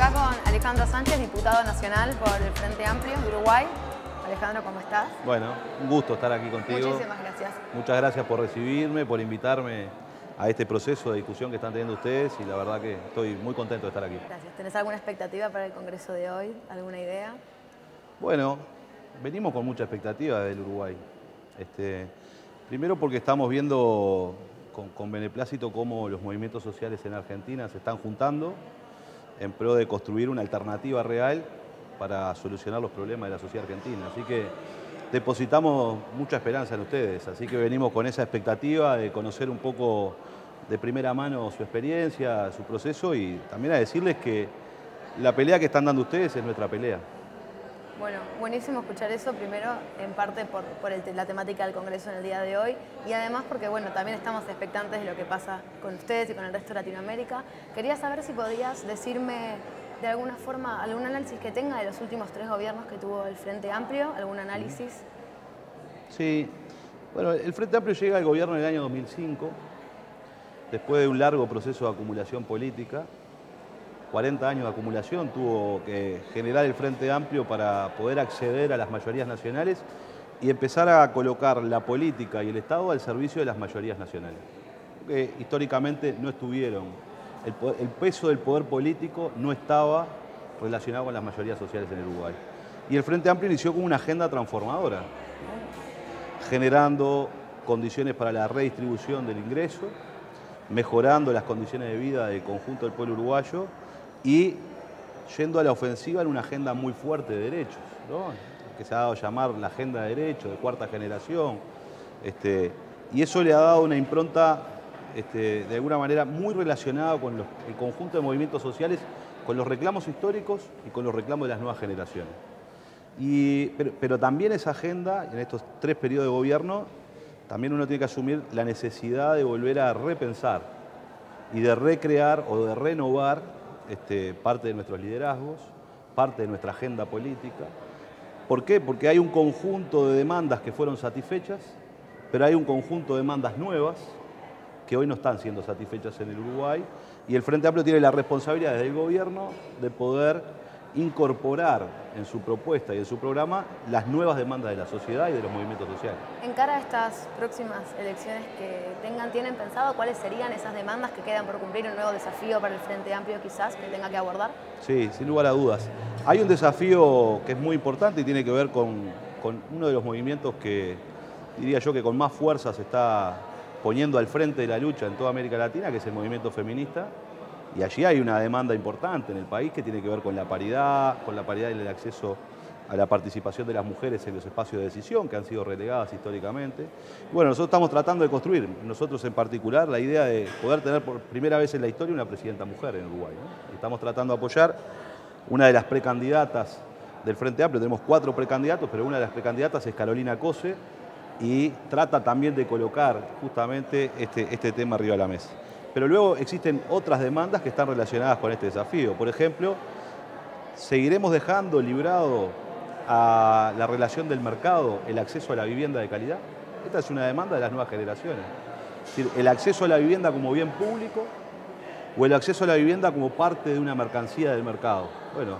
acá con Alejandro Sánchez, diputado nacional por el Frente Amplio de Uruguay. Alejandro, ¿cómo estás? Bueno, un gusto estar aquí contigo. Muchísimas gracias. Muchas gracias por recibirme, por invitarme a este proceso de discusión que están teniendo ustedes y la verdad que estoy muy contento de estar aquí. Gracias. ¿Tenés alguna expectativa para el Congreso de hoy? ¿Alguna idea? Bueno, venimos con mucha expectativa del Uruguay. Primero porque estamos viendo con beneplácito cómo los movimientos sociales en Argentina se están juntando en pro de construir una alternativa real para solucionar los problemas de la sociedad argentina. Así que depositamos mucha esperanza en ustedes, así que venimos con esa expectativa de conocer un poco de primera mano su experiencia, su proceso y también a decirles que la pelea que están dando ustedes es nuestra pelea. Bueno, buenísimo escuchar eso, primero en parte por la temática del Congreso en el día de hoy y además porque bueno, también estamos expectantes de lo que pasa con ustedes y con el resto de Latinoamérica. Quería saber si podías decirme de alguna forma algún análisis que tenga de los últimos 3 gobiernos que tuvo el Frente Amplio, algún análisis. Sí, bueno, el Frente Amplio llega al gobierno en el año 2005, después de un largo proceso de acumulación política. 40 años de acumulación tuvo que generar el Frente Amplio para poder acceder a las mayorías nacionales y empezar a colocar la política y el Estado al servicio de las mayorías nacionales. Porque históricamente no estuvieron, el peso del poder político no estaba relacionado con las mayorías sociales en el Uruguay. Y el Frente Amplio inició con una agenda transformadora, generando condiciones para la redistribución del ingreso, mejorando las condiciones de vida del conjunto del pueblo uruguayo y yendo a la ofensiva en una agenda muy fuerte de derechos, ¿no? Que se ha dado a llamar la agenda de derechos de cuarta generación. Y eso le ha dado una impronta, de alguna manera, muy relacionada con el conjunto de movimientos sociales, con los reclamos históricos y con los reclamos de las nuevas generaciones. Pero también esa agenda, en estos 3 periodos de gobierno, también uno tiene que asumir la necesidad de volver a repensar y de recrear o de renovar parte de nuestros liderazgos, parte de nuestra agenda política. ¿Por qué? Porque hay un conjunto de demandas que fueron satisfechas, pero hay un conjunto de demandas nuevas que hoy no están siendo satisfechas en el Uruguay y el Frente Amplio tiene la responsabilidad desde el gobierno de poder incorporar en su propuesta y en su programa las nuevas demandas de la sociedad y de los movimientos sociales. En cara a estas próximas elecciones que ¿tienen pensado cuáles serían esas demandas que quedan por cumplir, un nuevo desafío para el Frente Amplio quizás que tenga que abordar? Sí, sin lugar a dudas. Hay un desafío que es muy importante y tiene que ver con uno de los movimientos que diría yo que con más fuerza se está poniendo al frente de la lucha en toda América Latina, que es el movimiento feminista. Y allí hay una demanda importante en el país que tiene que ver con la paridad en el acceso a la participación de las mujeres en los espacios de decisión que han sido relegadas históricamente. Y bueno, nosotros estamos tratando de construir, nosotros en particular, la idea de poder tener por primera vez en la historia una presidenta mujer en Uruguay, ¿no? Estamos tratando de apoyar una de las precandidatas del Frente Amplio, tenemos 4 precandidatos, pero una de las precandidatas es Carolina Cose y trata también de colocar justamente este tema arriba de la mesa. Pero luego existen otras demandas que están relacionadas con este desafío. Por ejemplo, seguiremos dejando librado a la relación del mercado el acceso a la vivienda de calidad. Esta es una demanda de las nuevas generaciones. Es decir, el acceso a la vivienda como bien público o el acceso a la vivienda como parte de una mercancía del mercado. Bueno,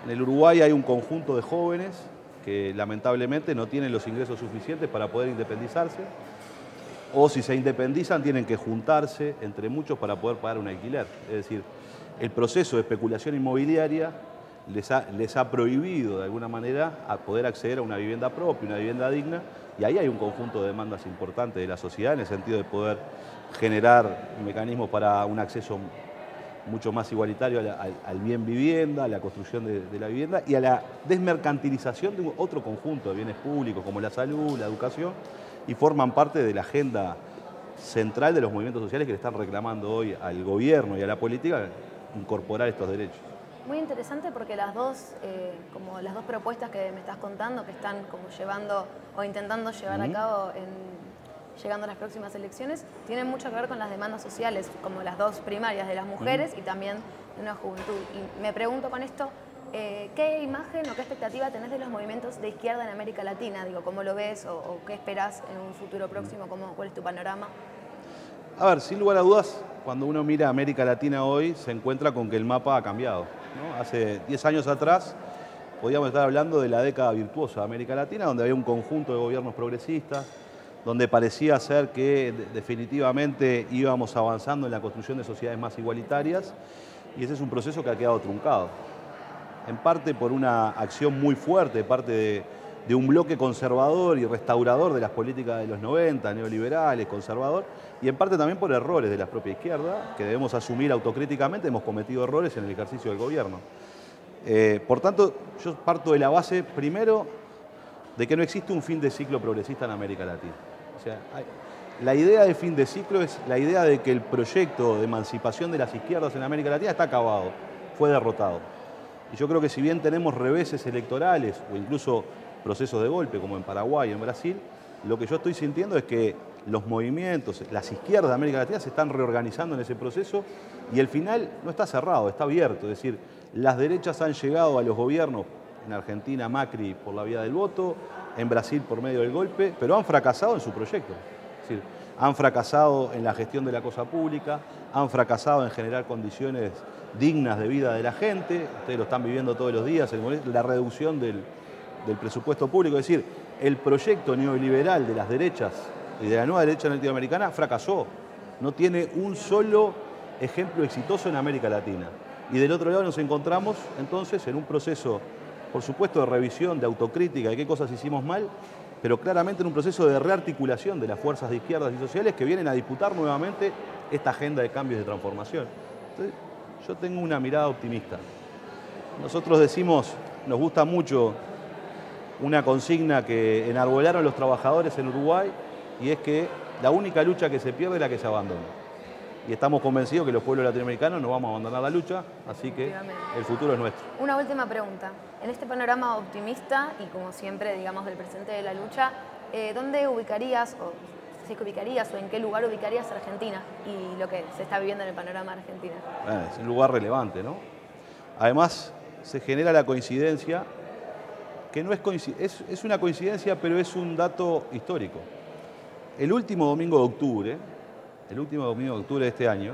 en el Uruguay hay un conjunto de jóvenes que lamentablemente no tienen los ingresos suficientes para poder independizarse, o si se independizan tienen que juntarse entre muchos para poder pagar un alquiler. Es decir, el proceso de especulación inmobiliaria les ha prohibido de alguna manera a poder acceder a una vivienda propia, una vivienda digna, y ahí hay un conjunto de demandas importantes de la sociedad en el sentido de poder generar mecanismos para un acceso mucho más igualitario al bien vivienda, a la construcción de la vivienda y a la desmercantilización de otro conjunto de bienes públicos como la salud, la educación, y forman parte de la agenda central de los movimientos sociales que le están reclamando hoy al gobierno y a la política incorporar estos derechos. Muy interesante porque como las dos propuestas que me estás contando, que están como llevando o intentando llevar a cabo llegando a las próximas elecciones, tienen mucho que ver con las demandas sociales, como las 2 primarias de las mujeres y también de una juventud. Y me pregunto con esto, ¿qué imagen o qué expectativa tenés de los movimientos de izquierda en América Latina? Digo, ¿cómo lo ves o qué esperás en un futuro próximo? ¿Cuál es tu panorama? A ver, sin lugar a dudas, cuando uno mira América Latina hoy, se encuentra con que el mapa ha cambiado, ¿no? Hace 10 años atrás podíamos estar hablando de la década virtuosa de América Latina, donde había un conjunto de gobiernos progresistas, donde parecía ser que definitivamente íbamos avanzando en la construcción de sociedades más igualitarias, y ese es un proceso que ha quedado truncado. En parte por una acción muy fuerte de parte de un bloque conservador y restaurador de las políticas de los 90, neoliberales, conservador, y en parte también por errores de la propia izquierda, que debemos asumir autocríticamente, hemos cometido errores en el ejercicio del gobierno. Por tanto, yo parto de la base, primero, de que no existe un fin de ciclo progresista en América Latina. O sea, la idea de fin de ciclo es la idea de que el proyecto de emancipación de las izquierdas en América Latina está acabado, fue derrotado. Y yo creo que si bien tenemos reveses electorales o incluso procesos de golpe, como en Paraguay y en Brasil, lo que yo estoy sintiendo es que los movimientos, las izquierdas de América Latina se están reorganizando en ese proceso y el final no está cerrado, está abierto. Es decir, las derechas han llegado a los gobiernos, en Argentina Macri por la vía del voto, en Brasil por medio del golpe, pero han fracasado en su proyecto. Es decir, han fracasado en la gestión de la cosa pública, han fracasado en generar condiciones dignas de vida de la gente, ustedes lo están viviendo todos los días, la reducción del presupuesto público, es decir, el proyecto neoliberal de las derechas y de la nueva derecha latinoamericana fracasó. No tiene un solo ejemplo exitoso en América Latina. Y del otro lado nos encontramos entonces en un proceso, por supuesto, de revisión, de autocrítica, de qué cosas hicimos mal, pero claramente en un proceso de rearticulación de las fuerzas de izquierdas y sociales que vienen a disputar nuevamente esta agenda de cambios y de transformación. Entonces, yo tengo una mirada optimista. Nosotros decimos, nos gusta mucho una consigna que enarbolaron los trabajadores en Uruguay, y es que la única lucha que se pierde es la que se abandona. Y estamos convencidos que los pueblos latinoamericanos no vamos a abandonar la lucha, así que el futuro es nuestro. Una última pregunta. En este panorama optimista y como siempre, digamos, del presente de la lucha, ¿dónde ubicarías, o si es que ubicarías, o en qué lugar ubicarías Argentina y lo que se está viviendo en el panorama argentino? Es un lugar relevante, ¿no? Además, se genera la coincidencia, que no es coincidencia, es una coincidencia, pero es un dato histórico. El último domingo de octubre de este año,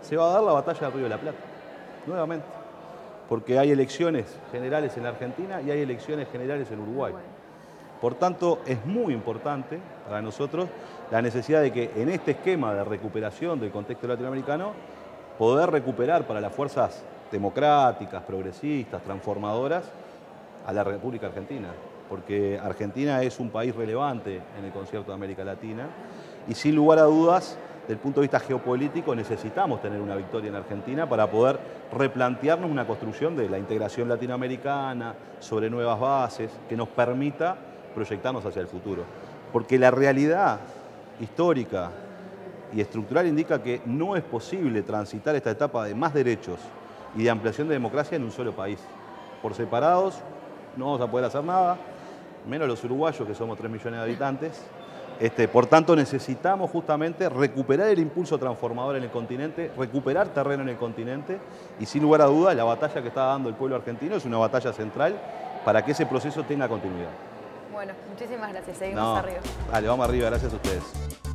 se va a dar la batalla del Río de la Plata, nuevamente, porque hay elecciones generales en Argentina y hay elecciones generales en Uruguay. Por tanto, es muy importante para nosotros la necesidad de que en este esquema de recuperación del contexto latinoamericano, poder recuperar para las fuerzas democráticas, progresistas, transformadoras, a la República Argentina, porque Argentina es un país relevante en el concierto de América Latina y sin lugar a dudas, desde el punto de vista geopolítico, necesitamos tener una victoria en Argentina para poder replantearnos una construcción de la integración latinoamericana sobre nuevas bases que nos permita proyectarnos hacia el futuro. Porque la realidad histórica y estructural indica que no es posible transitar esta etapa de más derechos y de ampliación de democracia en un solo país. Por separados no vamos a poder hacer nada, menos los uruguayos, que somos 3 millones de habitantes. Por tanto, necesitamos justamente recuperar el impulso transformador en el continente, recuperar terreno en el continente, y sin lugar a dudas, la batalla que está dando el pueblo argentino es una batalla central para que ese proceso tenga continuidad. Bueno, muchísimas gracias. Seguimos arriba. Dale, vamos arriba. Gracias a ustedes.